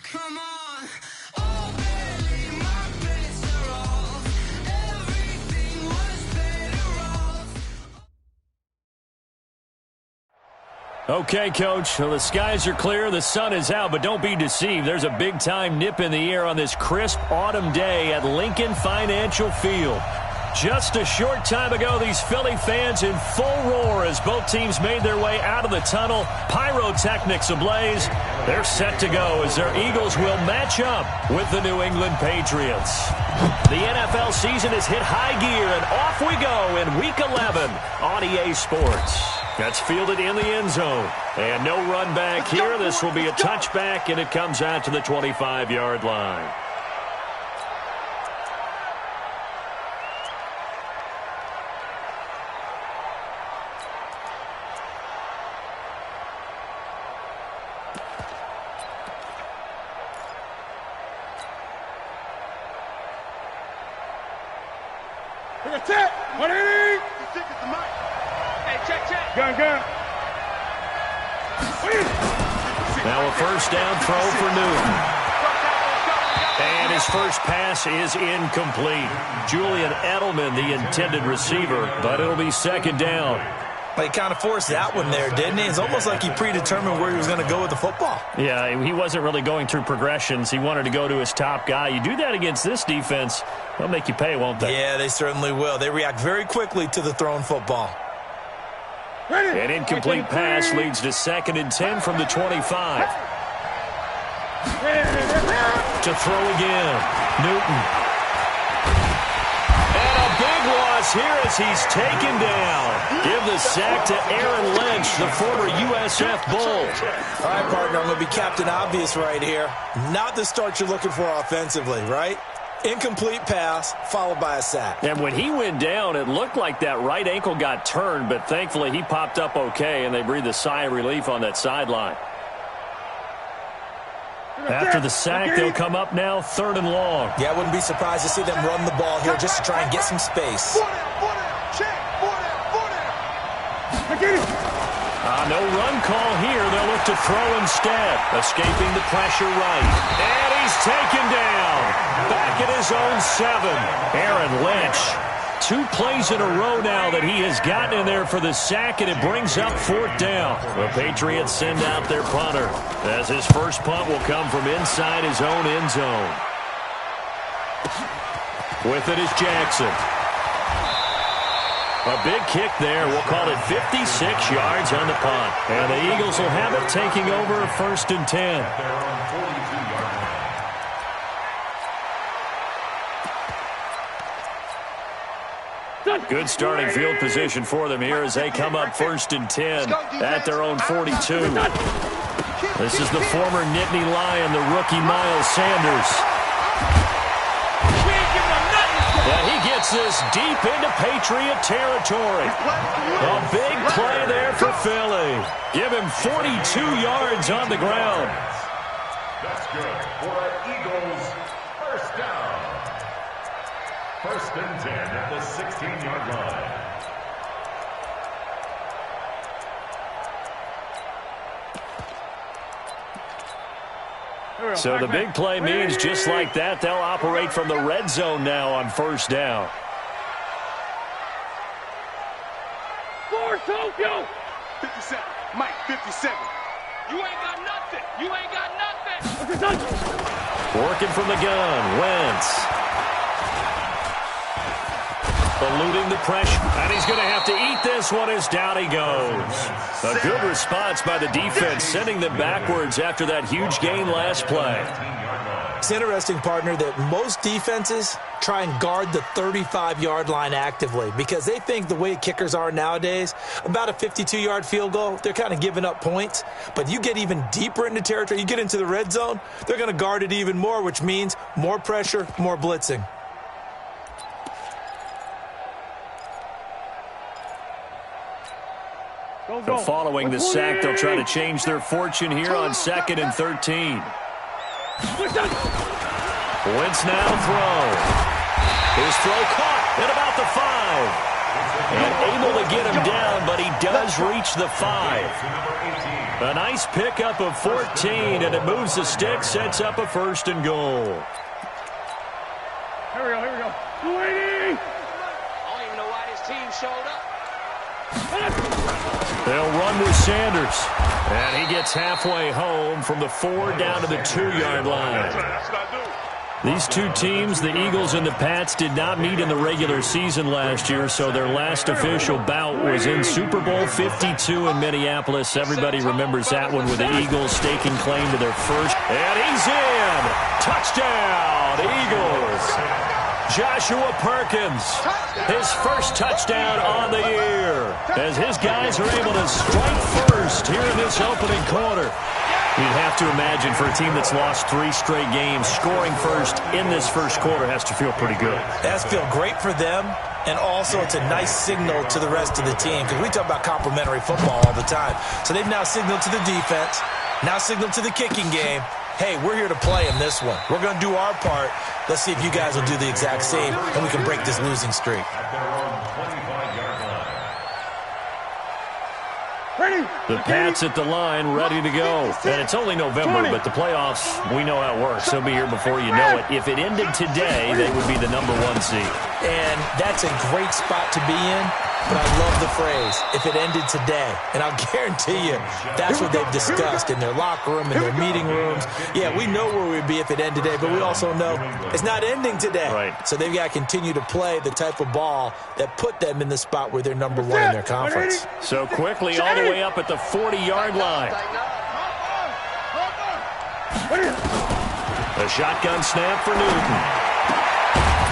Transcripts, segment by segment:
Come on. Oh, baby, my bets are off. Everything was better off. Okay, Coach. Well, the skies are clear. The sun is out, but don't be deceived. There's a big-time nip in the air on this crisp autumn day at Lincoln Financial Field. Just a short time ago, these Philly fans in full roar as both teams made their way out of the tunnel. Pyrotechnics ablaze. They're set to go as their Eagles will match up with the New England Patriots. The NFL season has hit high gear, and off we go in Week 11 on EA Sports. That's fielded in the end zone. And no run back here. This will be a touchback, and it comes out to the 25-yard line. Check. 180. Hey, check. Gun. Now a first down throw for Newton. And his first pass is incomplete. Julian Edelman, the intended receiver, but it'll be second down. He kind of forced that one there, didn't he? It's almost like he predetermined where he was going to go with the football. Yeah, he wasn't really going through progressions. He wanted to go to his top guy. You do that against this defense, they'll make you pay, won't they? Yeah, they certainly will. They react very quickly to the thrown football. An incomplete pass leads to 2nd and 10 from the 25. To throw again, Newton. And a big loss here as he's taken down. Give the sack to Aaron Lynch, the former USF Bull. All right, partner, I'm going to be Captain Obvious right here. Not the start you're looking for offensively, right? Incomplete pass, followed by a sack. And when he went down, it looked like that right ankle got turned, but thankfully he popped up okay, and they breathed a sigh of relief on that sideline. After the sack, they'll come up now 3rd and long. Yeah, I wouldn't be surprised to see them run the ball here just to try and get some space. No run call here. They'll look to throw instead. Escaping the pressure right. And he's taken down. Back at his own 7. Aaron Lynch. 2 plays in a row now that he has gotten in there for the sack, and it brings up 4th down. The Patriots send out their punter, as his first punt will come from inside his own end zone. With it is Jackson. A big kick there. We'll call it 56 yards on the punt. And the Eagles will have it, taking over 1st and 10. Good starting field position for them here as they come up 1st and 10 at their own 42. This is the former Nittany Lion, the rookie Miles Sanders. And he gets this deep into Patriot territory. A big play there for Philly. Give him 42 yards on the ground. That's good for our Eagles. First down. 1st and 10 at the 16-yard line. So the big play means just like that, they'll operate from the red zone now on 1st down. 57. Mike, 57. You ain't got nothing. Working from the gun, Wentz. Eluding the pressure, and he's going to have to eat this one as down he goes. A good response by the defense, sending them backwards after that huge gain last play. It's interesting, partner, that most defenses try and guard the 35-yard line actively because they think the way kickers are nowadays, about a 52-yard field goal, they're kind of giving up points. But you get even deeper into territory, you get into the red zone, they're going to guard it even more, which means more pressure, more blitzing. So following the sack, they'll try to change their fortune here on 2nd and 13. Wentz now throw. His throw caught at about the 5. And able to get him down, but he does reach the 5. A nice pickup of 14, and it moves the stick, sets up a 1st and goal. Here we go, here we go. 280! I don't even know why this team showed up. They'll run with Sanders. And he gets halfway home from the 4 down to the 2-yard line. That's what I do. These two teams, the Eagles and the Pats, did not meet in the regular season last year, so their last official bout was in Super Bowl 52 in Minneapolis. Everybody remembers that one with the Eagles staking claim to their first. And he's in! Touchdown, Eagles! Joshua Perkins, his first touchdown on the year, as his guys are able to strike first here in this opening quarter. You'd have to imagine for a team that's lost 3 straight games, scoring first in this first quarter has to feel pretty good. It has to feel great for them, and also it's a nice signal to the rest of the team, because we talk about complimentary football all the time. So they've now signaled to the defense, now signaled to the kicking game, hey, we're here to play in this one. We're going to do our part. Let's see if you guys will do the exact same, and we can break this losing streak. The Pats at the line, ready to go. And it's only November, but the playoffs, we know how it works. They'll be here before you know it. If it ended today, they would be the number 1 seed. And that's a great spot to be in, but I love the phrase, if it ended today. And I'll guarantee you, that's what they've discussed in their locker room, in their meeting rooms. Yeah, we know where we'd be if it ended today, but we also know it's not ending today. Right. So they've got to continue to play the type of ball that put them in the spot where they're number 1 in their conference. So quickly all the way up at the 40-yard line. A shotgun snap for Newton.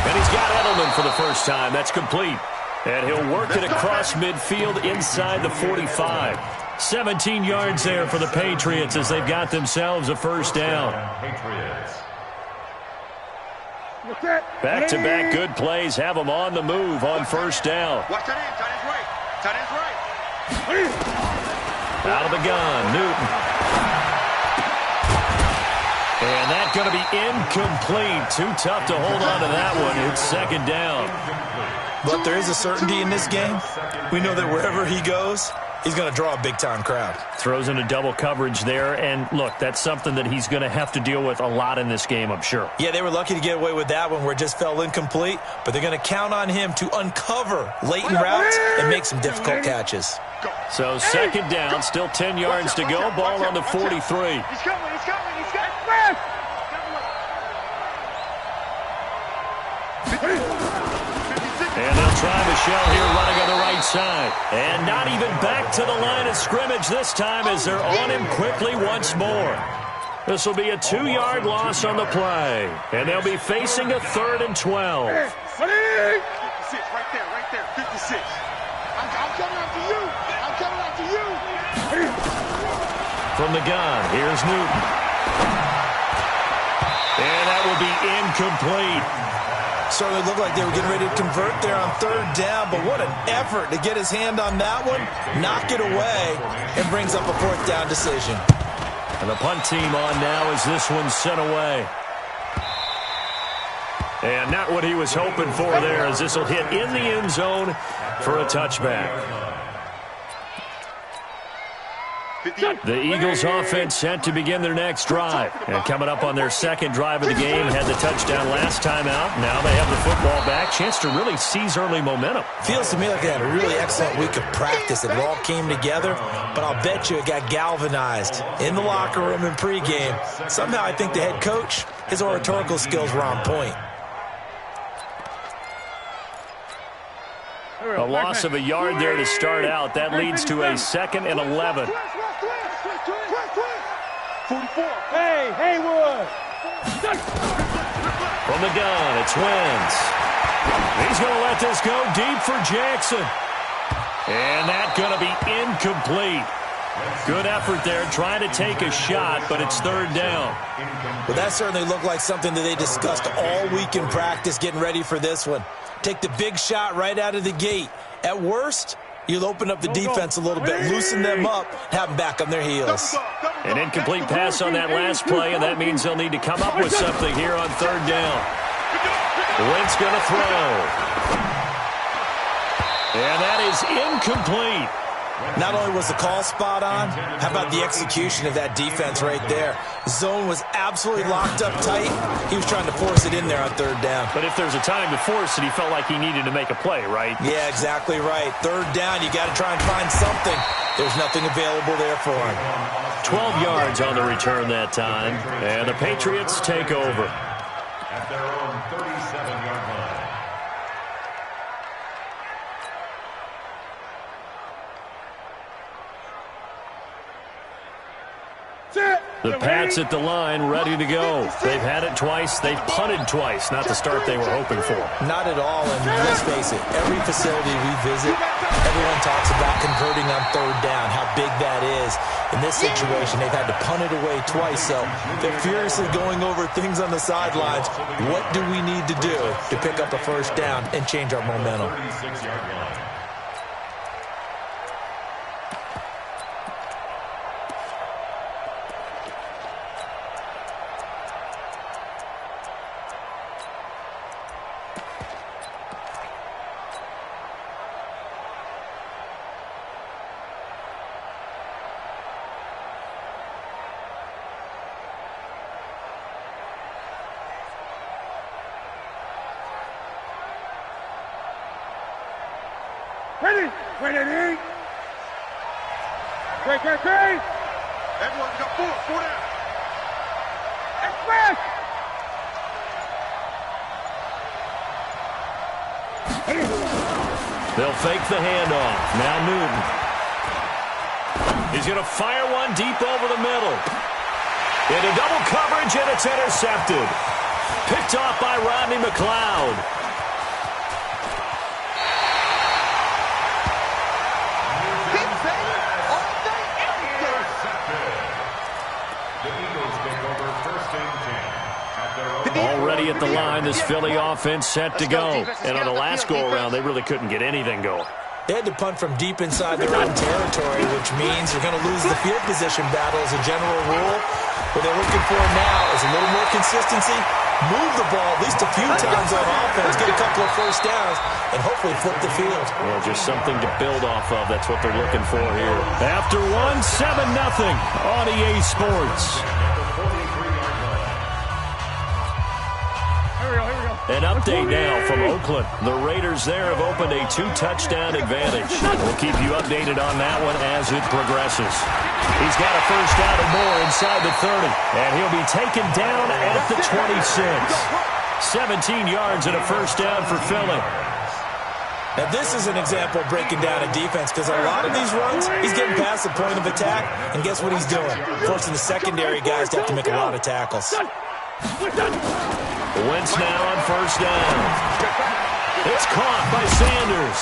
And he's got Edelman for the first time. That's complete. And he'll work it across midfield inside the 45. 17 yards there for the Patriots as they've got themselves a first down. Back-to-back good plays have them on the move on first down. Watch that end, tight end's right. Tight end's right. Out of the gun, Newton. And that's going to be incomplete. Too tough to hold on to that one. It's second down. But there is a certainty in this game. We know that wherever he goes, he's going to draw a big-time crowd. Throws into double coverage there. And, look, that's something that he's going to have to deal with a lot in this game, I'm sure. Yeah, they were lucky to get away with that one where it just fell incomplete. But they're going to count on him to uncover latent routes and make some difficult catches. So second down, still 10 yards to go. Ball on the 43. He's coming, he's coming, he's got And they'll try Michelle here running on the right side. And not even back to the line of scrimmage this time as they're on him quickly once more. This will be a 2-yard loss on the play. And they'll be facing a 3rd and 12. 56, right there, 56. I'm coming after you. I'm coming after you. From the gun, here's Newton. And that will be incomplete. Certainly looked like they were getting ready to convert there on 3rd down, but what an effort to get his hand on that one, knock it away, and brings up a 4th down decision. And the punt team on now as this one's sent away. And not what he was hoping for there, as this will hit in the end zone for a touchback. The Eagles offense set to begin their next drive. And coming up on their second drive of the game, had the touchdown last time out. Now they have the football back. Chance to really seize early momentum. Feels to me like they had a really excellent week of practice. It all came together, but I'll bet you it got galvanized in the locker room in pregame. Somehow I think the head coach, his oratorical skills were on point. A loss of a yard there to start out. That leads to a 2nd and 11. 44. Hey, Haywood. From the gun, it's Wentz. He's going to let this go deep for Jackson. And that's going to be incomplete. Good effort there, trying to take a shot, but it's 3rd down. Well, that certainly looked like something that they discussed all week in practice, getting ready for this one. Take the big shot right out of the gate. At worst, you'll open up the defense a little bit, loosen them up, have them back on their heels. An incomplete pass on that last play, and that means they'll need to come up with something here on 3rd down. Wentz going to throw. And that is incomplete. Not only was the call spot on, how about the execution of that defense right there? Zone was absolutely locked up tight. He was trying to force it in there on third down. But if there's a time to force it, he felt like he needed to make a play, right? Yeah, exactly right. Third down, you got to try and find something. There's nothing available there for him. 12 yards on the return that time, and the Patriots take over. At their own 37-yard line. The Pats at the line, ready to go. They've had it twice. They've punted twice. Not the start they were hoping for. Not at all, and let's face it, every facility we visit, everyone talks about converting on third down, how big that is. In this situation, they've had to punt it away twice, so they're furiously going over things on the sidelines. What do we need to do to pick up a first down and change our momentum? 36-yard line. Ready? Ready? Great. Everyone got four down. Express! They'll fake the handoff. Now Newton. He's going to fire one deep over the middle. Into double coverage, and it's intercepted. Picked off by Rodney McLeod. Already at the line, this Philly offense set to go. And on the last go-around, they really couldn't get anything going. They had to punt from deep inside their own territory, which means you're going to lose the field position battle as a general rule. What they're looking for now is a little more consistency, move the ball at least a few times on offense, get a couple of first downs, and hopefully flip the field. Well, just something to build off of. That's what they're looking for here. After one, 7-0 on EA Sports. An update now from Oakland. The Raiders there have opened a 2-touchdown advantage. We'll keep you updated on that one as it progresses. He's got a first down and more inside the 30, and he'll be taken down at the 26. 17 yards and a first down for Philly. Now, this is an example of breaking down a defense because a lot of these runs, he's getting past the point of attack, and guess what he's doing? Forcing the secondary guys to have to make a lot of tackles. Wentz now on first down. It's caught by Sanders.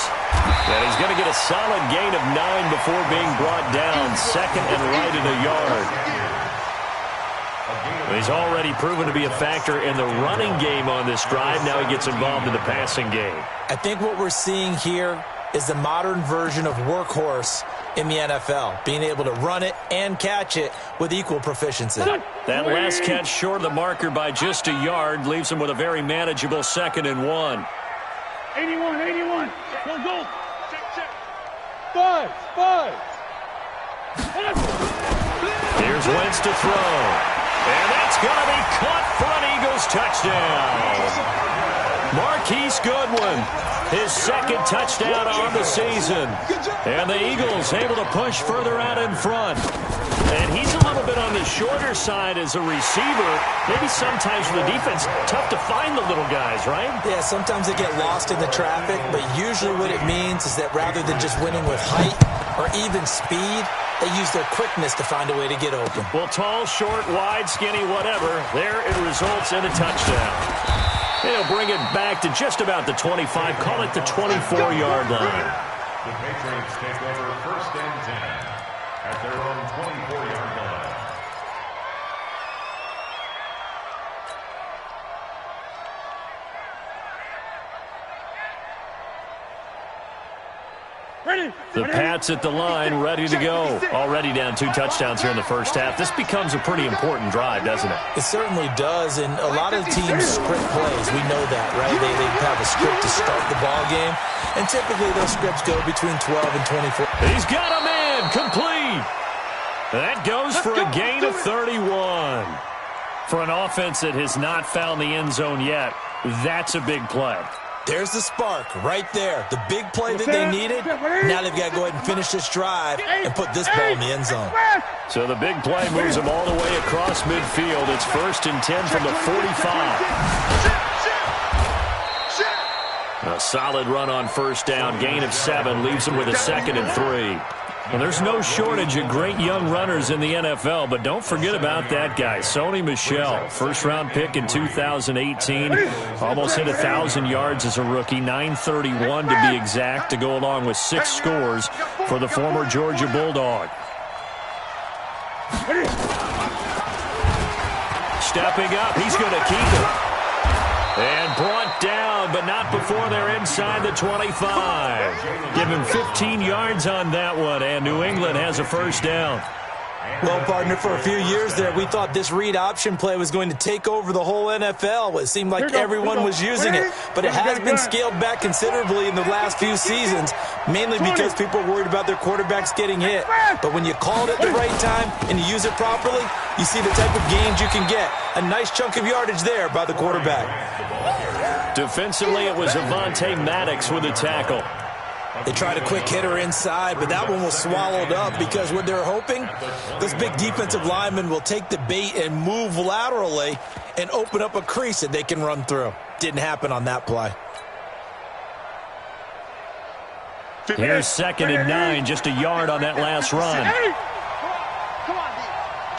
And he's going to get a solid gain of 9 before being brought down. Second and right at a yard. He's already proven to be a factor in the running game on this drive. Now he gets involved in the passing game. I think what we're seeing here is the modern version of workhorse in the NFL, being able to run it and catch it with equal proficiency. That last catch short of the marker by just a yard leaves him with a very manageable 2nd and 1. 81. Go. Check. Five. Here's Wentz to throw. And that's going to be caught for an Eagles touchdown. Marquise Goodwin, his 2nd touchdown on the season. And the Eagles able to push further out in front. And he's a little bit on the shorter side as a receiver. Maybe sometimes for the defense, tough to find the little guys, right? Yeah, sometimes they get lost in the traffic, but usually what it means is that rather than just winning with height or even speed, they use their quickness to find a way to get open. Well, tall, short, wide, skinny, whatever, there it results in a touchdown. They'll bring it back to just about the 25, call it the 24-yard line. The Patriots take over 1st and 10 at their own 24-yard line. Ready? The Pats at the line, ready to go. Already down 2 touchdowns here in the first half. This becomes a pretty important drive, doesn't it? It certainly does, and a lot of teams script plays. We know that, right? They have a script to start the ball game, and typically those scripts go between 12 and 24. He's got a man, complete. That goes for a gain of 31. For an offense that has not found the end zone yet, that's a big play. There's the spark right there. The big play that they needed. Now they've got to go ahead and finish this drive and put this ball in the end zone. So the big play moves them all the way across midfield. It's 1st and 10 from the 45. A solid run on first down. Gain of 7 leaves them with a 2nd and 3. Well, there's no shortage of great young runners in the NFL, but don't forget about that guy, Sony Michel. First-round pick in 2018. Almost hit 1,000 yards as a rookie, 931 to be exact, to go along with 6 scores for the former Georgia Bulldog. Stepping up, he's going to keep it. And brought down, but not before they're inside the 25. Give him 15 yards on that one, and New England has a first down. Well, partner, for a few years there, we thought this read option play was going to take over the whole NFL. It seemed like everyone was using it, but it has been scaled back considerably in the last few seasons, mainly because people are worried about their quarterbacks getting hit. But when you call it at the right time and you use it properly, you see the type of gains you can get. A nice chunk of yardage there by the quarterback. Defensively, it was Avonte Maddox with a tackle. They tried a quick hitter inside, but that one was swallowed up because what they're hoping, those big defensive linemen will take the bait and move laterally and open up a crease that they can run through. Didn't happen on that play. Here's 2nd and 9, just a yard on that last run. Come on, D.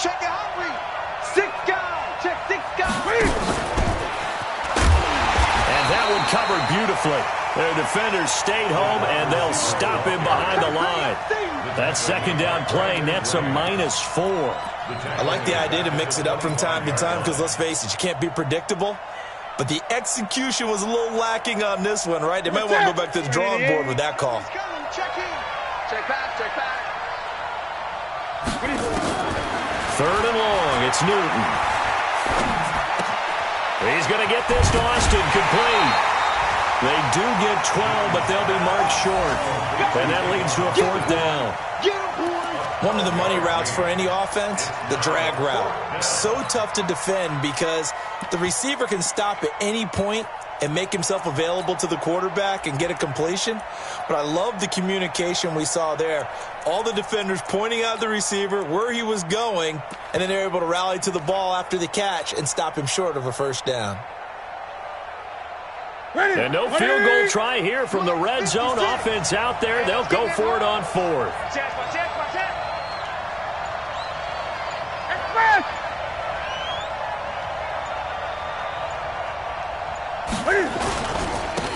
Check it hungry. 6 guys. Check 6 guys. And that one covered beautifully. Their defenders stayed home, and they'll stop him behind the line. That 2nd down play nets a -4. I like the idea to mix it up from time to time because, let's face it, you can't be predictable. But the execution was a little lacking on this one, right? They might want to go back to the drawing board with that call. Check back, check back. 3rd and long, it's Newton. He's going to get this to Austin, complete. They do get 12, but they'll be marked short. And that leads to a 4th down. One of the money routes for any offense, the drag route. So tough to defend because the receiver can stop at any point and make himself available to the quarterback and get a completion. But I love the communication we saw there. All the defenders pointing out the receiver, where he was going, and then they're able to rally to the ball after the catch and stop him short of a first down. And no field goal try here from the red zone offense out there. They'll go for it on 4th.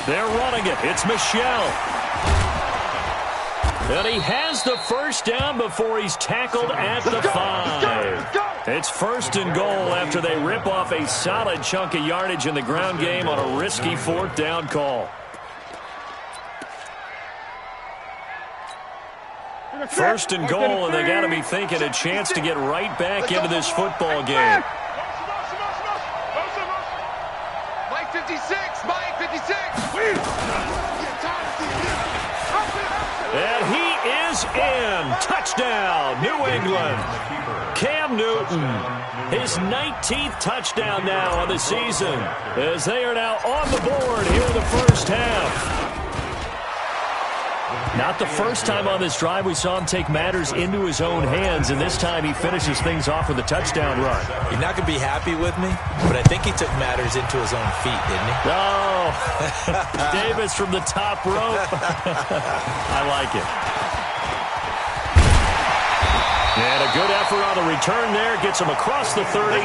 They're running it. It's Michel. And he has the first down before he's tackled at the 5. It's 1st and goal after they rip off a solid chunk of yardage in the ground game on a risky 4th down call. 1st and goal, and they got to be thinking a chance to get right back into this football game. Mike 56, Mike 56. And he is in. Touchdown, New England. Cam Newton, his 19th touchdown now on the season, as they are now on the board here in the first half. Not the first time on this drive we saw him take matters into his own hands, and this time he finishes things off with a touchdown run. You're not going to be happy with me, but I think he took matters into his own feet, didn't he? Oh, Davis from the top rope. I like it. And a good effort on the return there. Gets him across the 30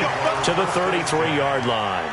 to the 33-yard line.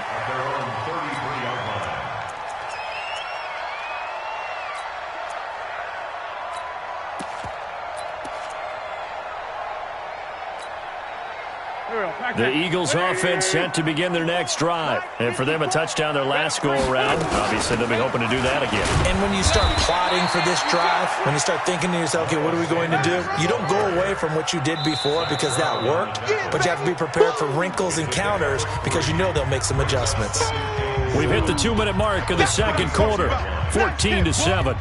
The Eagles offense set to begin their next drive. And for them, a touchdown their last go-around. Obviously, they'll be hoping to do that again. And when you start plotting for this drive, when you start thinking to yourself, okay, what are we going to do? You don't go away from what you did before because that worked, but you have to be prepared for wrinkles and counters because you know they'll make some adjustments. We've hit the 2-minute mark of the second quarter, 14-7.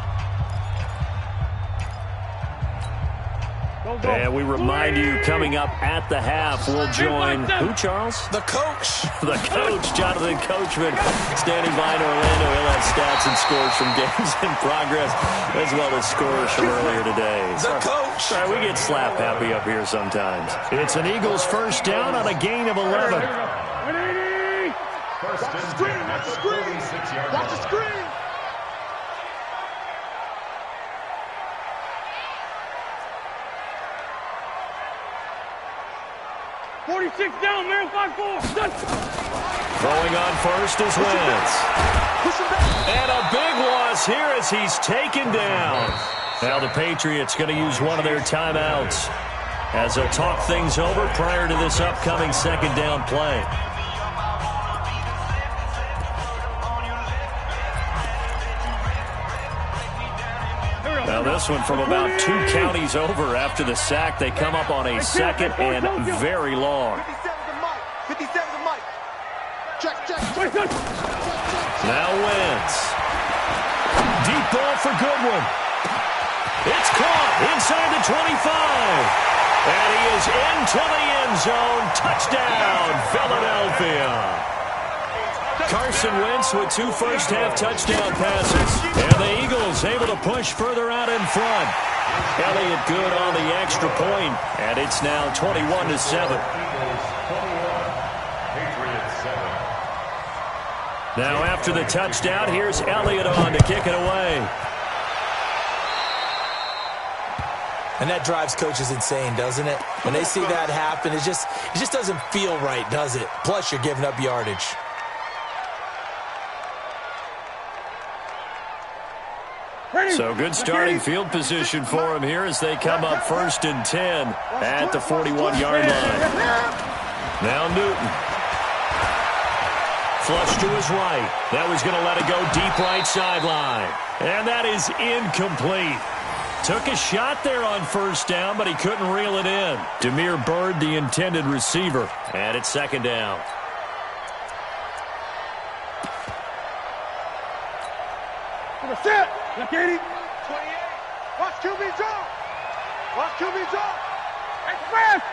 And we remind you, coming up at the half, we'll join who, Charles? The coach. The coach, Jonathan Coachman, standing by in Orlando. He'll have stats and scores from games in progress, as well as scores from earlier today. The coach. Sorry, we get slap happy up here sometimes. It's an Eagles first down on a gain of 11. Watch the screen, watch the screen. Watch the screen. 46 down, man, 5-4. Throwing on first is Wentz. And a big loss here as he's taken down. Now the Patriots going to use one of their timeouts as they'll talk things over prior to this upcoming second down play. Now this one from about 2 counties over after the sack. They come up on a second and very long. 57 to Mike. Check. Now Wentz. Deep ball for Goodwin. It's caught inside the 25. And he is into the end zone. Touchdown, Philadelphia. Carson Wentz with 2 first-half touchdown passes. And the Eagles able to push further out in front. Elliott good on the extra point, and it's now 21-7. Now after the touchdown, here's Elliott on to kick it away. And that drives coaches insane, doesn't it? When they see that happen, it just doesn't feel right, does it? Plus, you're giving up yardage. So good starting field position for him here as they come up 1st and 10 at the 41-yard line. Now Newton. Flush to his right. That was going to let it go deep right sideline. And that is incomplete. Took a shot there on first down, but he couldn't reel it in. Demir Bird, the intended receiver. And it's second down. Set. Look at him. 28. Watch QB drop. Watch QB drop. Hey, fast.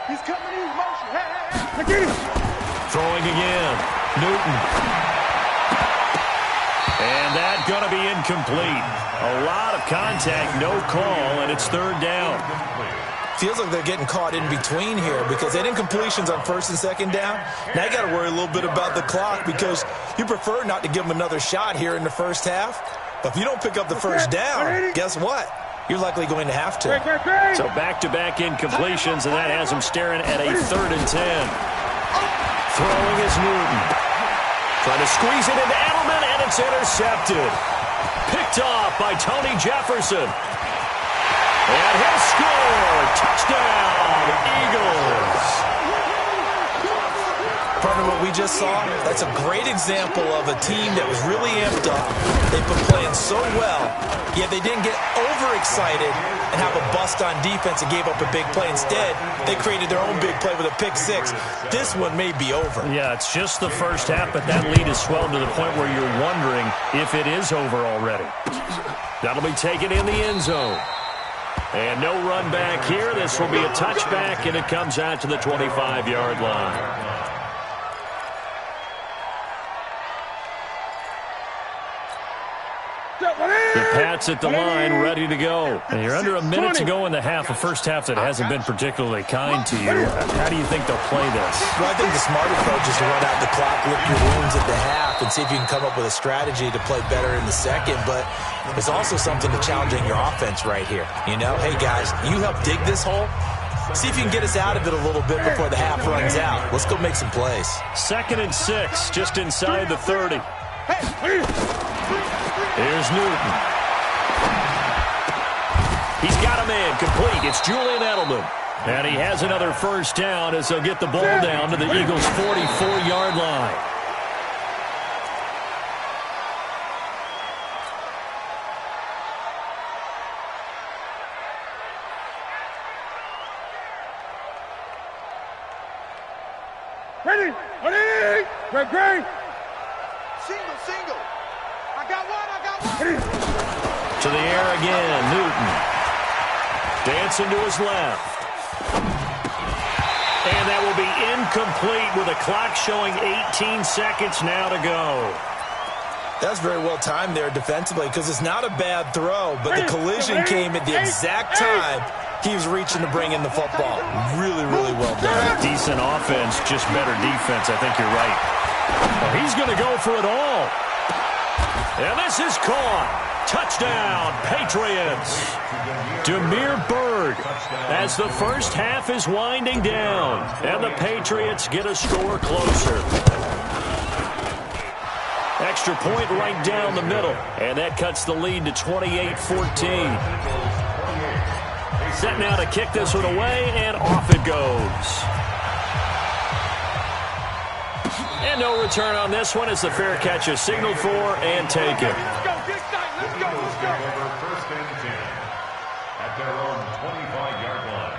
He's coming to you. Motion. Hey. Look at him. Throwing again. Newton. And that's going to be incomplete. A lot of contact, no call, and it's third down. Feels like they're getting caught in between here because they didn't completions on first and second down. Now you got to worry a little bit about the clock because you prefer not to give them another shot here in the first half. But if you don't pick up the first down, guess what? You're likely going to have to. So back-to-back incompletions, and that has them staring at a 3rd and 10. Throwing is Newton. Trying to squeeze it into Edelman, and it's intercepted. Picked off by Tony Jefferson. And he'll score. Touchdown, Eagles. Partner, what we just saw, that's a great example of a team that was really amped up. They've been playing so well, yet they didn't get overexcited and have a bust on defense and gave up a big play. Instead, they created their own big play with a pick six. This one may be over. Yeah, it's just the first half, but that lead has swelled to the point where you're wondering if it is over already. That'll be taken in the end zone. And no run back here. This will be a touchback, and it comes out to the 25-yard line. The Pats at the line, ready to go. And you're under a minute to go in the half, a first half that hasn't been particularly kind to you. How do you think they'll play this? Well, I think the smart approach is to run out the clock, lick your wounds at the half, and see if you can come up with a strategy to play better in the second. But there's also something to challenging your offense right here. You know, hey, guys, you help dig this hole. See if you can get us out of it a little bit before the half runs out. Let's go make some plays. 2nd and 6, just inside the 30. Here's Newton. He's got a man complete. It's Julian Edelman. And he has another first down as they'll get the ball down to the Eagles' 44-yard line. Ready? Ready? Great. Single. I got one. To the air again, Newton. Dancing to his left. And that will be incomplete with a clock showing 18 seconds now to go. That's very well timed there defensively because it's not a bad throw, but the collision came at the exact time he was reaching to bring in the football. Really, really well done. Decent offense, just better defense. I think you're right. Well, he's going to go for it all. And this is caught. Touchdown, Patriots. Demir Bird as the first half is winding down. And the Patriots get a score closer. Extra point right down the middle. And that cuts the lead to 28-14. Set now to kick this one away, and off it goes. And no return on this one as the fair catch is signaled for and taken. Let's go. First and 10 at their own 25-yard line.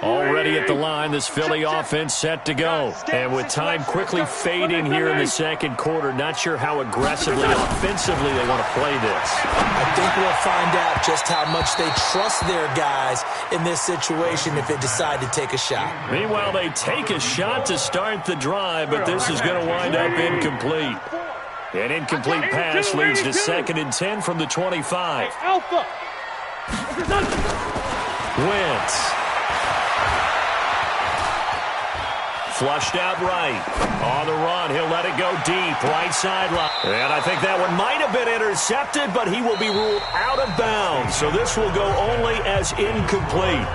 Already at the line, this Philly offense set to go. And with time quickly fading here in the second quarter, not sure how aggressively, offensively they want to play this. I think we'll find out just how much they trust their guys in this situation if they decide to take a shot. Meanwhile, they take a shot to start the drive, but this is going to wind up incomplete. An incomplete pass leads to 2nd and 10 from the 25. Alpha. Wentz. Flushed out right. On the run, he'll let it go deep. Right sideline. And I think that one might have been intercepted, but he will be ruled out of bounds. So this will go only as incomplete.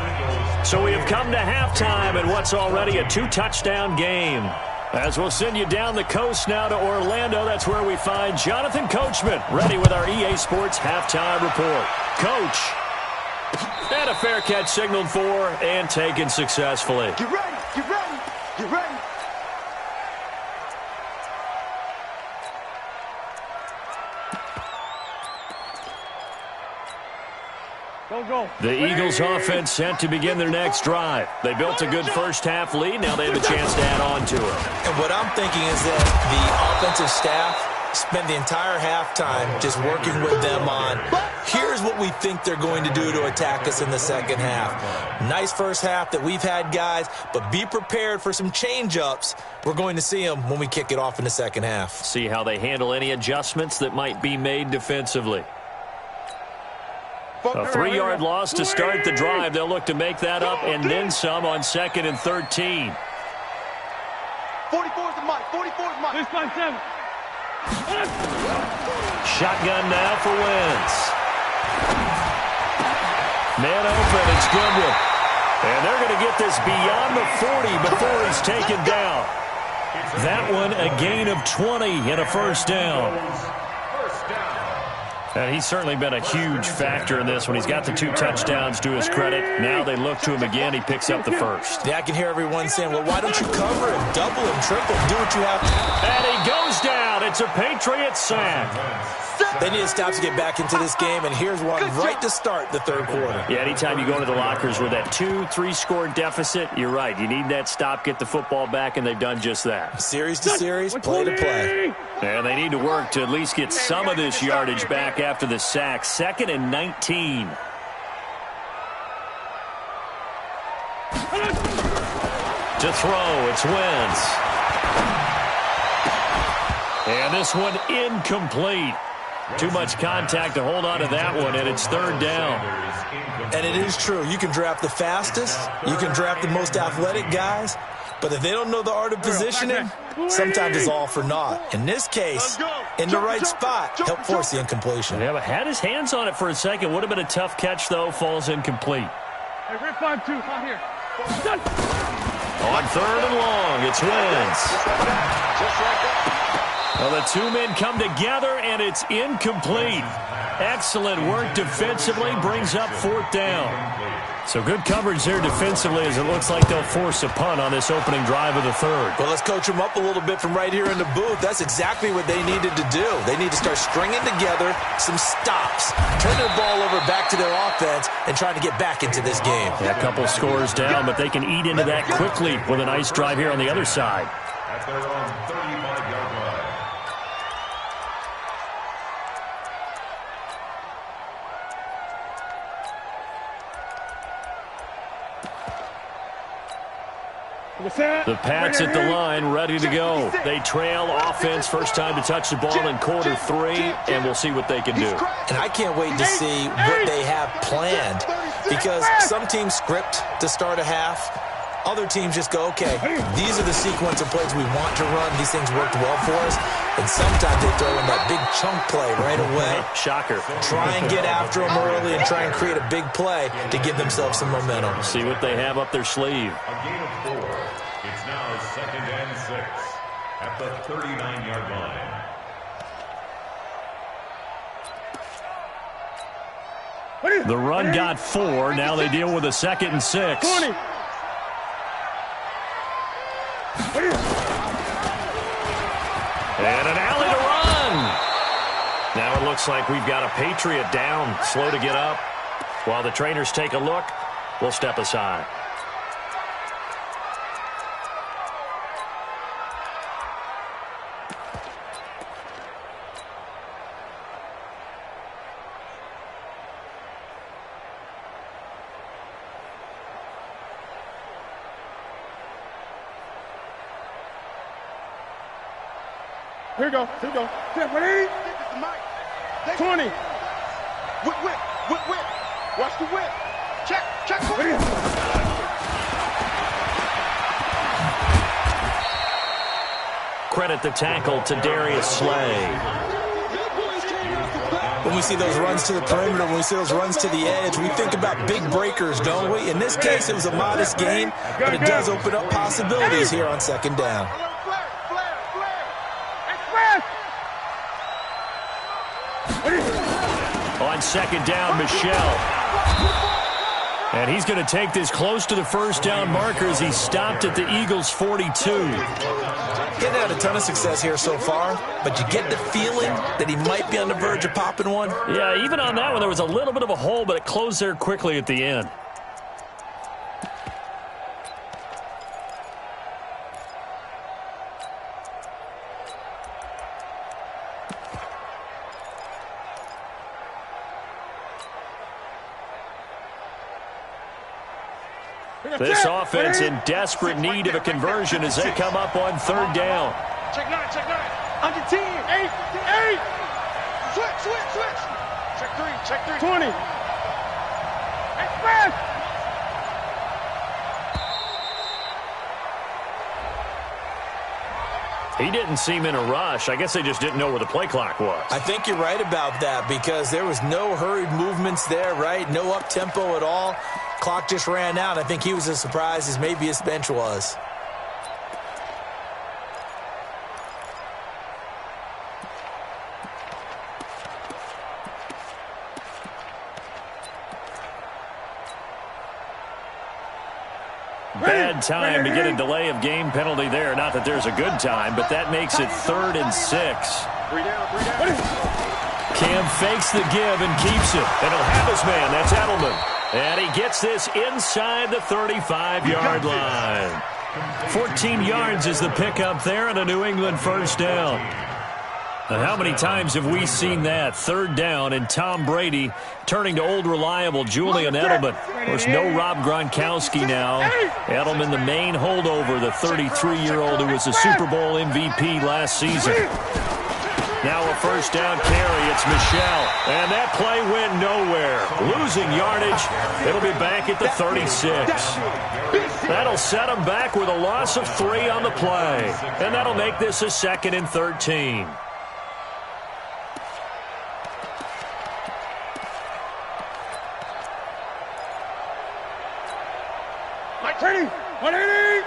So we have come to halftime in what's already a 2-touchdown game. As we'll send you down the coast now to Orlando, that's where we find Jonathan Coachman, ready with our EA Sports halftime report. Coach. And a fair catch signaled for and taken successfully. Get ready. Go. The Eagles offense set to begin their next drive. They built a good first half lead. Now they have a chance to add on to it. And what I'm thinking is that the offensive staff spent the entire halftime just working with them on, here's what we think they're going to do to attack us in the second half. Nice first half that we've had, guys, but be prepared for some change-ups. We're going to see them when we kick it off in the second half. See how they handle any adjustments that might be made defensively. A 3-yard loss to start the drive. They'll look to make that up and then some on 2nd and 13. 44's the mic. 44's mic. 657. Shotgun now for Wentz. Man open, it's Goodwin. And they're going to get this beyond the 40 before he's taken down. That one a gain of 20 and a first down. And he's certainly been a huge factor in this one. He's got the 2 touchdowns to his credit. Now they look to him again. He picks up the first. Yeah, I can hear everyone saying, well, why don't you cover him, double him, triple him, do what you have to. And he goes down. It's a Patriots sack. They need to stop to get back into this game, and here's one right to start the third quarter. Yeah, anytime you go into the lockers with that 2-3 score deficit, you're right. You need that stop, get the football back, and they've done just that. Series to series, play to play. And they need to work to at least get some of this yardage back after the sack. 2nd and 19. To throw, it's Wentz. And this one incomplete. Too much contact to hold on to that one, and it's 3rd down. And it is true. You can draft the fastest. You can draft the most athletic guys. But if they don't know the art of positioning, sometimes it's all for naught. In this case, in the right spot, help force the incompletion. Yeah, but had his hands on it for a second. Would have been a tough catch, though. Falls incomplete. Hey, Rip 5-2, out here. On 3rd and long, it's Wentz. Well, the 2 men come together, and it's incomplete. Excellent work defensively, brings up 4th down. So good coverage there defensively as it looks like they'll force a punt on this opening drive of the 3rd. Well, let's coach them up a little bit from right here in the booth. That's exactly what they needed to do. They need to start stringing together some stops, turning the ball over back to their offense, and trying to get back into this game. Yeah, a couple scores down, but they can eat into that quickly with a nice drive here on the other side. At their own 35-yard line. The Pats at the line, ready to go. They trail offense, first time to touch the ball in quarter 3, and we'll see what they can do. And I can't wait to see what they have planned, because some teams script to start a half. Other teams just go, okay, these are the sequence of plays we want to run. These things worked well for us. And sometimes they throw in that big chunk play right away. Shocker. Try and get after them early and try and create a big play to give themselves some momentum. See what they have up their sleeve. A gain of 4. It's now 2nd and 6 at the 39-yard line. The run got 4. Now they deal with a 2nd and 6. And an alley to run. Now it looks like we've got a Patriot down, slow to get up. While the trainers take a look, we'll step aside. Here we go. Here we go. Ready? 20. Whip. Watch the whip. Check. Credit the tackle to Darius Slay. When we see those runs to the perimeter, when we see those runs to the edge, we think about big breakers, don't we? In this case, it was a modest gain, but it does open up possibilities here on 2nd down. On 2nd down, Michelle. And he's going to take this close to the 1st down marker as he stopped at the Eagles' 42. Getting had a ton of success here so far, but you get the feeling that he might be on the verge of popping one. Yeah, even on that one, there was a little bit of a hole, but it closed there quickly at the end. This offense in desperate need of a conversion as they come up on 3rd down. Check 9. Under 10. 8. Switch. Check 3. 20. Express. He didn't seem in a rush. I guess they just didn't know where the play clock was. I think you're right about that because there was no hurried movements there, right? No up-tempo at all. Clock just ran out. I think he was as surprised as maybe his bench was. Bad time to get a delay of game penalty there. Not that there's a good time, but that makes it 3rd and 6. 3 down. Cam fakes the give and keeps it. And he'll have his man. That's Edelman. And he gets this inside the 35-yard line. 14 yards is the pickup there and a New England 1st down. And how many times have we seen that? 3rd down and Tom Brady turning to old reliable Julian Edelman. There's no Rob Gronkowski now. Edelman, the main holdover, the 33-year-old who was a Super Bowl MVP last season. Now a 1st down carry. It's Michelle. And that play went nowhere. Losing yardage. It'll be back at the 36. That'll set him back with a loss of 3 on the play. And that'll make this a 2nd and 13. Ready? 180.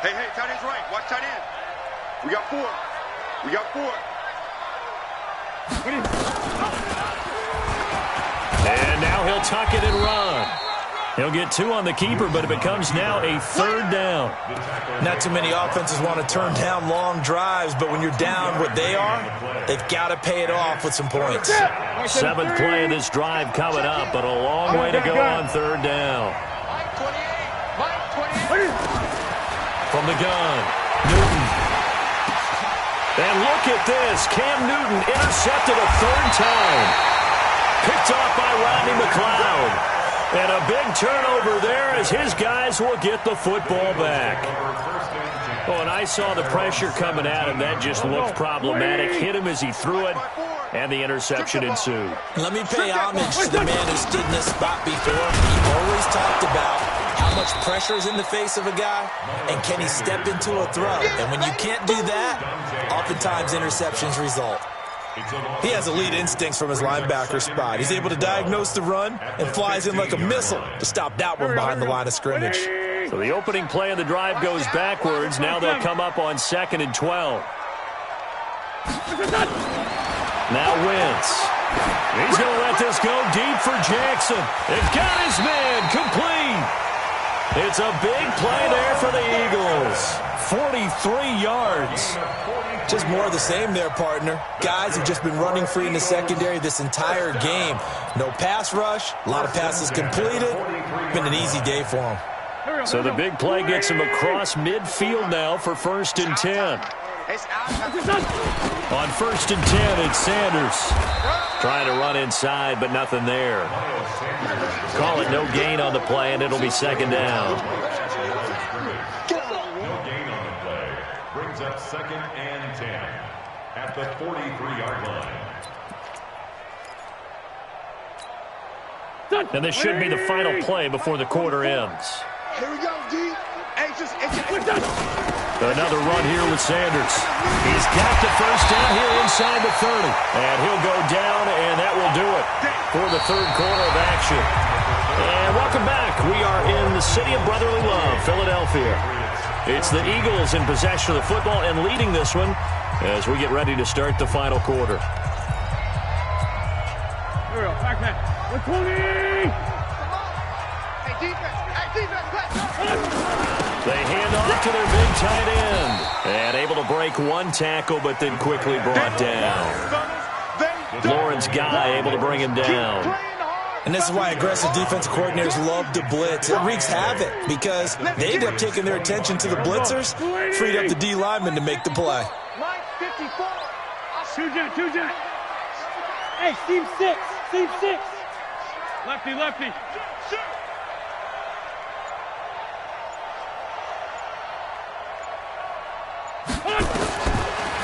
Hey, tight end's right. Watch tight end. We got 4. tuck it and run. He'll get 2 on the keeper, but it becomes now a 3rd down. Not too many offenses want to turn down long drives, but when you're down what they are, they've got to pay it off with some points. 7th play of this drive coming up, but a long way to go on 3rd down. From the gun, Newton. And look at this. Cam Newton intercepted a 3rd time. Picked off by Rodney McLeod. And a big turnover there as his guys will get the football back. Oh, and I saw the pressure coming at him. That just looked problematic. Hit him as he threw it, and the interception ensued. Let me pay homage to the man who stood in this spot before. He always talked about how much pressure is in the face of a guy, and can he step into a throw. And when you can't do that, oftentimes interceptions result. He has elite instincts from his linebacker spot. He's able to diagnose the run and flies in like a missile to stop that one behind the line of scrimmage. So the opening play of the drive goes backwards. Now they'll come up on 2nd and 12. Now Wentz. He's going to let this go deep for Jackson. They've got his man complete. It's a big play there for the Eagles. 43 yards. Just more of the same there, partner. Guys have just been running free in the secondary this entire game. No pass rush, a lot of passes completed. Been an easy day for them. So the big play gets him across midfield now for 1st and 10. On 1st and 10, it's Sanders. Trying to run inside, but nothing there. Call it no gain on the play, and it'll be 2nd down. Brings up 2nd and 10 at the 43-yard line. And this should be the final play before the quarter ends. Here we go, D. Another run here with Sanders. He's got the 1st down here inside the 30. And he'll go down, and that will do it for the 3rd quarter of action. And welcome back. We are in the city of brotherly love, Philadelphia. It's the Eagles in possession of the football and leading this one as we get ready to start the final quarter. Here we go. Back man. 120. Hey, defense. They hand off to their big tight end. And able to break 1 tackle, but then quickly brought down. Lawrence Guy able to bring him down. And this is why aggressive defensive coordinators love to blitz. It wreaks havoc because they end up taking their attention to the blitzers, freed up the D lineman to make the play. Line 54. Two jet. Hey, Steve 6. Lefty.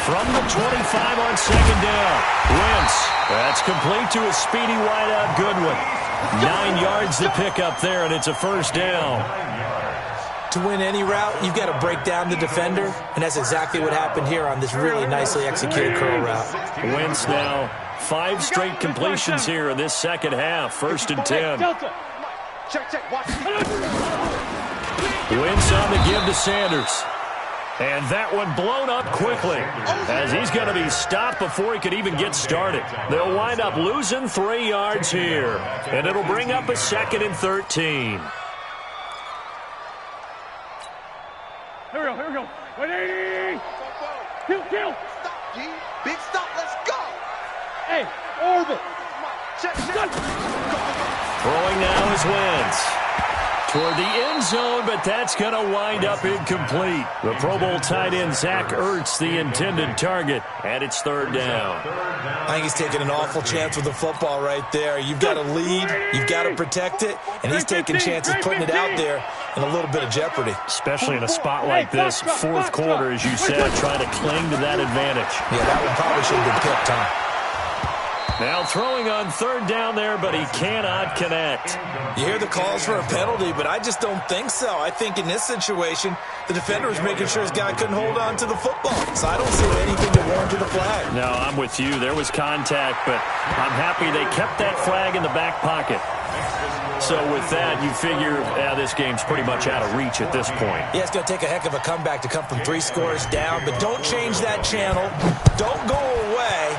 From the 25 on 2nd down. Wentz. That's complete to a speedy wideout Goodwin. 9 yards to pick up there, and it's a 1st down. To win any route, you've got to break down the defender, and that's exactly what happened here on this really nicely executed curl route. Wentz now 5 straight completions here in this 2nd half. 1st and 10. Check. Watch. Wentz on the give to Sanders. And that one blown up quickly as he's going to be stopped before he could even get started. They'll wind up losing 3 yards here, and it'll bring up a 2nd and 13. Here we go. 180. Kill. Stop, G. Big stop. Let's go. Hey, orbit. Check. Throwing now is Wentz. Toward the end zone, but that's going to wind up incomplete. The Pro Bowl tight end Zach Ertz, the intended target, and it's 3rd down. I think he's taking an awful chance with the football right there. You've got to lead, you've got to protect it, and he's taking chances putting it out there in a little bit of jeopardy. Especially in a spot like this, 4th quarter, as you said, trying to cling to that advantage. Yeah, that one probably should have been picked, huh? Now throwing on 3rd down there, but he cannot connect. You hear the calls for a penalty, but I just don't think so. I think in this situation, the defender was making sure his guy couldn't hold on to the football. So I don't see anything to warrant a flag. No, I'm with you. There was contact, but I'm happy they kept that flag in the back pocket. So with that, you figure this game's pretty much out of reach at this point. Yeah, it's going to take a heck of a comeback to come from 3 scores down, but don't change that channel. Don't go away.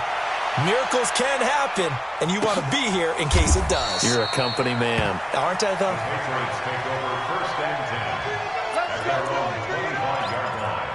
Miracles can happen, and you want to be here in case it does. You're a company man. Aren't I, though? Patriots take over 1st and 10 at their own 25-yard line.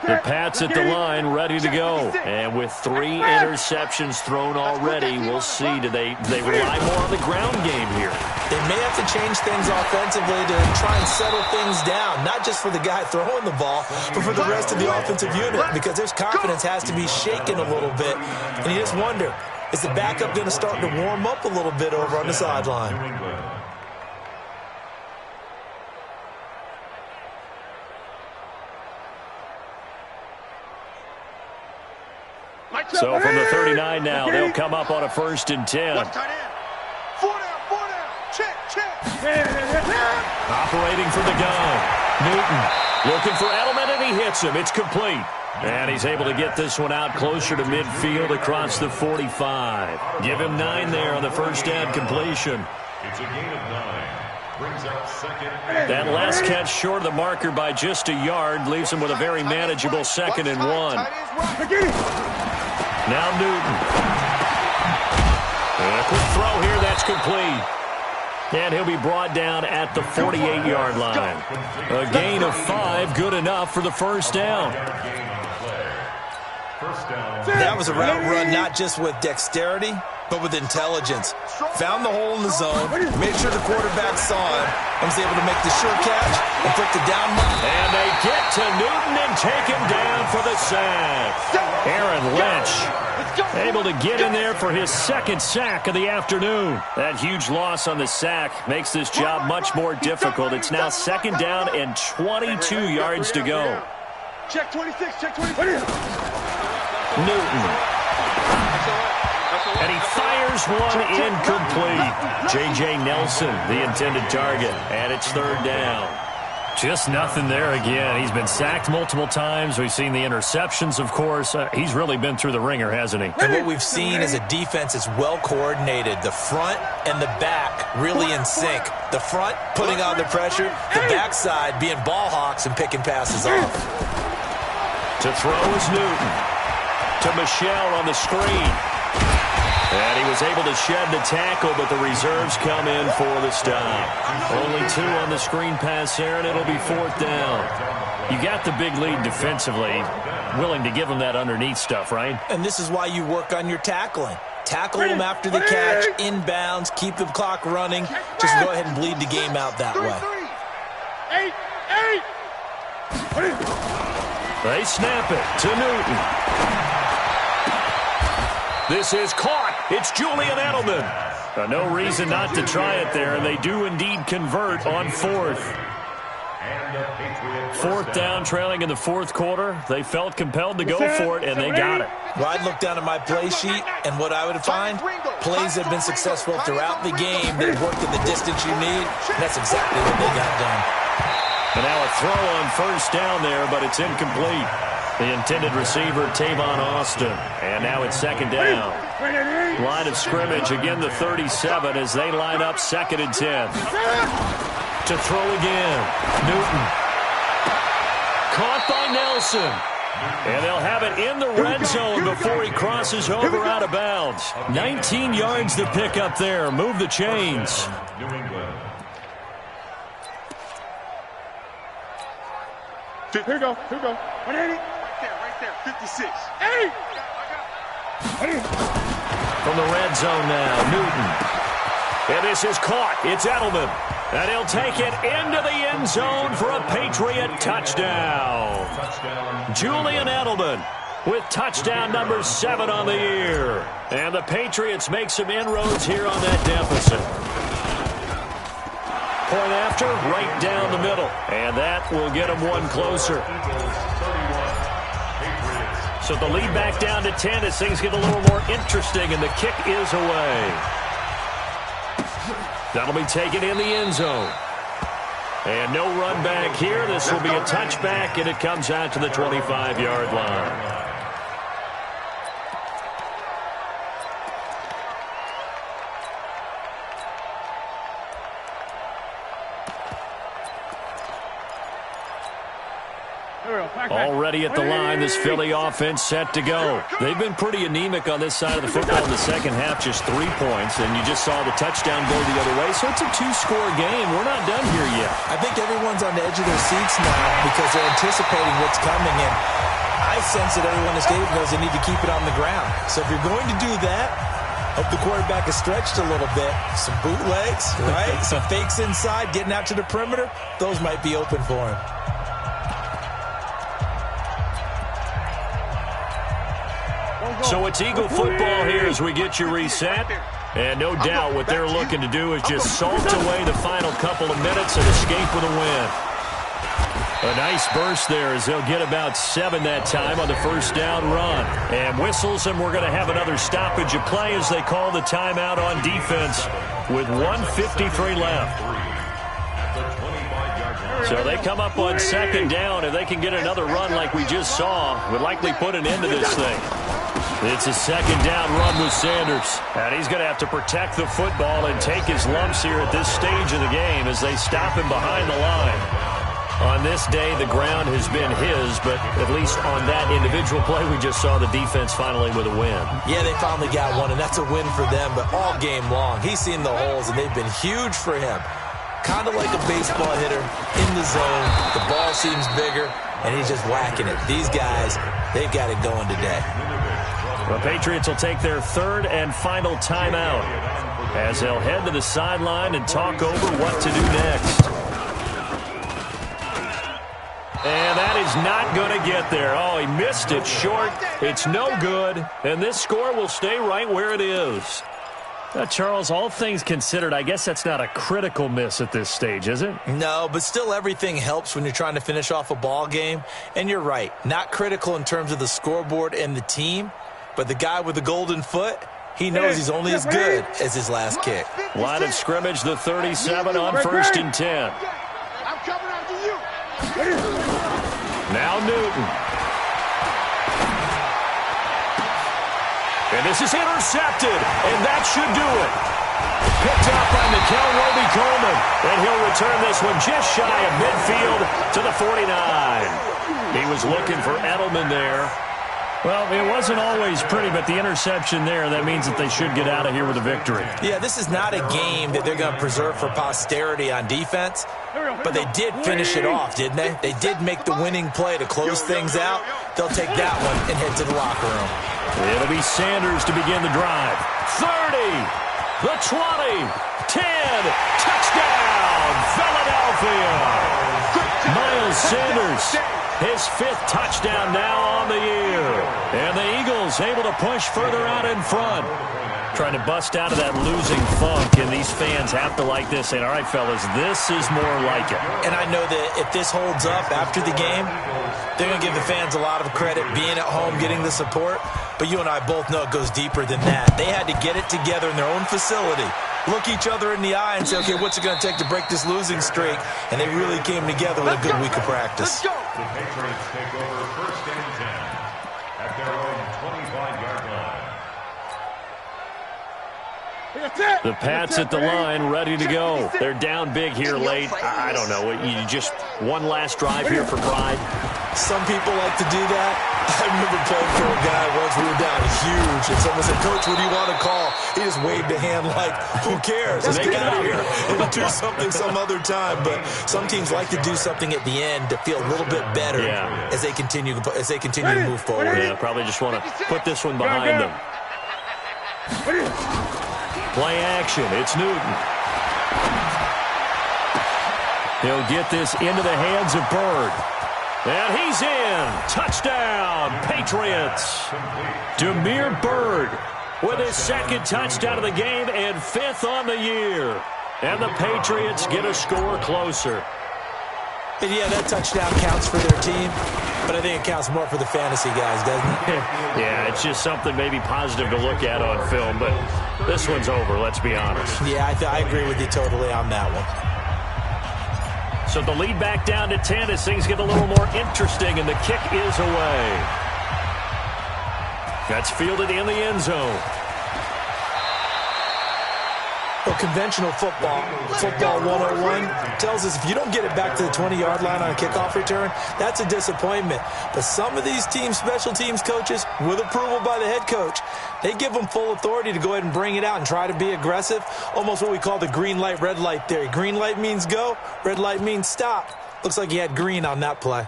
The Pats at the line, ready to go. And with 3 interceptions thrown already, we'll see. Do they rely more on the ground game here? They may have to change things offensively to try and settle things down, not just for the guy throwing the ball, but for the rest of the offensive unit, because their confidence has to be shaken a little bit. And you just wonder, is the backup going to start to warm up a little bit over on the sideline? So from the 39 now, they'll come up on a 1st and 10. 4 down. Check. Operating from the gun. Newton looking for Edelman, and he hits him. It's complete. And he's able to get this one out closer to midfield across the 45. Give him 9 there on the 1st down completion. It's a gain of 9. Brings up 2nd. That last catch short of the marker by just a yard leaves him with a very manageable 2nd and 1. Now Newton. And a quick throw here, that's complete. And he'll be brought down at the 48-yard line. A gain of 5, good enough for the 1st down. That was a route run not just with dexterity, but with intelligence. Found the hole in the zone, made sure the quarterback saw him, and was able to make the sure catch and put the down mark. And they get to Newton and take him down for the sack. Aaron Lynch able to get in there for his 2nd sack of the afternoon. That huge loss on the sack makes this job much more difficult. It's now 2nd down and 22 yards to go. Check 26. Newton. And he fires one incomplete. J.J. Nelson, the intended target, and it's 3rd down. Just nothing there again. He's been sacked multiple times. We've seen the interceptions, of course. He's really been through the ringer, hasn't he? And what we've seen is a defense that's well coordinated. The front and the back really in sync. The front putting on the pressure, the backside being ball hawks and picking passes off. To throw is Newton. To Michelle on the screen. And he was able to shed the tackle, but the reserves come in for the stop. Only 2 on the screen pass there, and it'll be 4th down. You got the big lead defensively, willing to give them that underneath stuff, right? And this is why you work on your tackling. Tackle them after the catch, inbounds, keep the clock running. Just go ahead and bleed the game out that way. 8. They snap it to Newton. This is caught. It's Julian Edelman. No reason not to try it there, and they do indeed convert on 4th. 4th down, trailing in the 4th quarter. They felt compelled to go for it, and they got it. Well, I'd look down at my play sheet, and what I would find, plays have been successful throughout the game. They've worked in the distance you need, and that's exactly what they got done. And now a throw on 1st down there, but it's incomplete. The intended receiver, Tavon Austin. And now it's 2nd down. Line of scrimmage, again the 37 as they line up 2nd and 10. To throw again. Newton. Caught by Nelson. And they'll have it in the red zone before he crosses over out of bounds. 19 yards to pick up there. Move the chains. New England. Here we go. 180. Right there. 56. 8. From the red zone now, Newton. And this is caught. It's Edelman. And he'll take it into the end zone for a Patriot touchdown. Julian Edelman with touchdown number 7 on the year. And the Patriots make some inroads here on that deficit. Point after, right down the middle. And that will get them one closer. So the lead back down to 10 as things get a little more interesting, and the kick is away. That'll be taken in the end zone. And no run back here. This will be a touchback, and it comes out to the 25-yard line. Already at the line, this Philly offense set to go. They've been pretty anemic on this side of the football in the second half, just 3 points, and you just saw the touchdown go the other way, so it's a 2-score game. We're not done here yet. I think everyone's on the edge of their seats now because they're anticipating what's coming, and I sense that everyone in the stadium knows they need to keep it on the ground. So if you're going to do that, hope the quarterback is stretched a little bit. Some bootlegs, right? Some fakes inside, getting out to the perimeter. Those might be open for him. So it's Eagle football here as we get you reset. And no doubt what they're looking to do is just salt away the final couple of minutes and escape with a win. A nice burst there as they'll get about 7 that time on the first down run. And whistles, and we're going to have another stoppage of play as they call the timeout on defense with 1:53 left. So they come up on second down. If they can get another run like we just saw, would likely put an end to this thing. It's a second down run with Sanders. And he's going to have to protect the football and take his lumps here at this stage of the game as they stop him behind the line. On this day, the ground has been his, but at least on that individual play, we just saw the defense finally with a win. Yeah, they finally got one, and that's a win for them, but all game long, he's seen the holes, and they've been huge for him. Kind of like a baseball hitter in the zone. The ball seems bigger, and he's just whacking it. These guys, they've got it going today. The Patriots will take their third and final timeout as they'll head to the sideline and talk over what to do next. And that is not going to get there. Oh, he missed it short. It's no good. And this score will stay right where it is. Charles, all things considered, I guess that's not a critical miss at this stage, is it? No, but still everything helps when you're trying to finish off a ball game. And you're right, not critical in terms of the scoreboard and the team, but the guy with the golden foot, he knows he's only as good as his last kick. Line of scrimmage, the 37 on 1st and 10. I'm coming after you. Now Newton. And this is intercepted, and that should do it. Picked up by Mikel Roby-Coleman, and he'll return this one just shy of midfield to the 49. He was looking for Edelman there. Well, it wasn't always pretty, but the interception there, that means that they should get out of here with a victory. Yeah, this is not a game that they're going to preserve for posterity on defense, but they did finish it off, didn't they? They did make the winning play to close things out. They'll take that one and head to the locker room. It'll be Sanders to begin the drive. 30, the 20, 10, touchdown, Philadelphia. Miles Sanders, his 5th touchdown now on the year. And the Eagles able to push further out in front. Trying to bust out of that losing funk, and these fans have to like this. And all right, fellas, this is more like it. And I know that if this holds up after the game, they're going to give the fans a lot of credit being at home, getting the support. But you and I both know it goes deeper than that. They had to get it together in their own facility, look each other in the eye and say, okay, what's it going to take to break this losing streak? And they really came together with a good week of practice. The Patriots take over 1st and 10 at their own 25-yard line. The Pats at the line, ready to go. They're down big here late. I don't know. You just one last drive here for pride. Some people like to do that. I remember playing for a guy once. We were down huge, and someone said, Coach, what do you want to call? He just waved a hand like, who cares? Let's get out of here. And we'll do something some other time. But some teams like to do something at the end to feel a little bit better as they continue to move forward. Yeah, probably just want to put this one behind them. Play action. It's Newton. He'll get this into the hands of Bird. And he's in. Touchdown, Patriots. Damiere Byrd with his 2nd touchdown of the game and 5th on the year. And the Patriots get a score closer. And yeah, that touchdown counts for their team, but I think it counts more for the fantasy guys, doesn't it? Yeah, it's just something maybe positive to look at on film, but this one's over, let's be honest. Yeah, I agree with you totally on that one. So the lead back down to 10 as things get a little more interesting, and the kick is away. That's fielded in the end zone. Well, conventional football 101, tells us if you don't get it back to the 20-yard line on a kickoff return, that's a disappointment. But some of these special teams coaches, with approval by the head coach, they give them full authority to go ahead and bring it out and try to be aggressive, almost what we call the green light, red light theory. Green light means go, red light means stop. Looks like he had green on that play.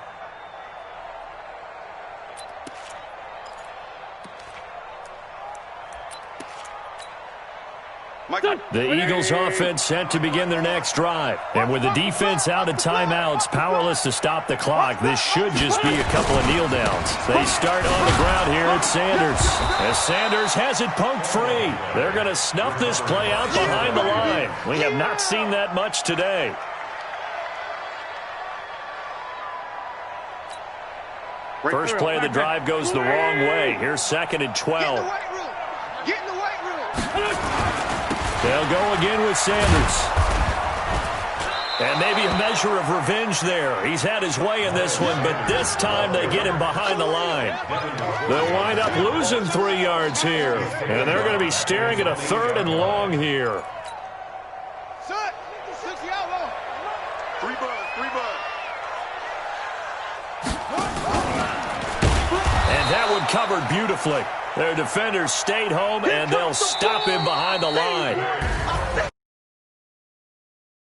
The Eagles offense set to begin their next drive. And with the defense out of timeouts, powerless to stop the clock, this should just be a couple of kneel downs. They start on the ground here at Sanders. As Sanders has it poked free. They're going to snuff this play out behind the line. We have not seen that much today. First play of the drive goes the wrong way. Here's 2nd and 12. Get in the weight room. They'll go again with Sanders. And maybe a measure of revenge there. He's had his way in this one, but this time they get him behind the line. They'll wind up losing 3 yards here. And they're going to be staring at a 3rd and long here. Set. 6 yellow. 3 bud. And that one covered beautifully. Their defenders stayed home, and they'll stop him behind the line.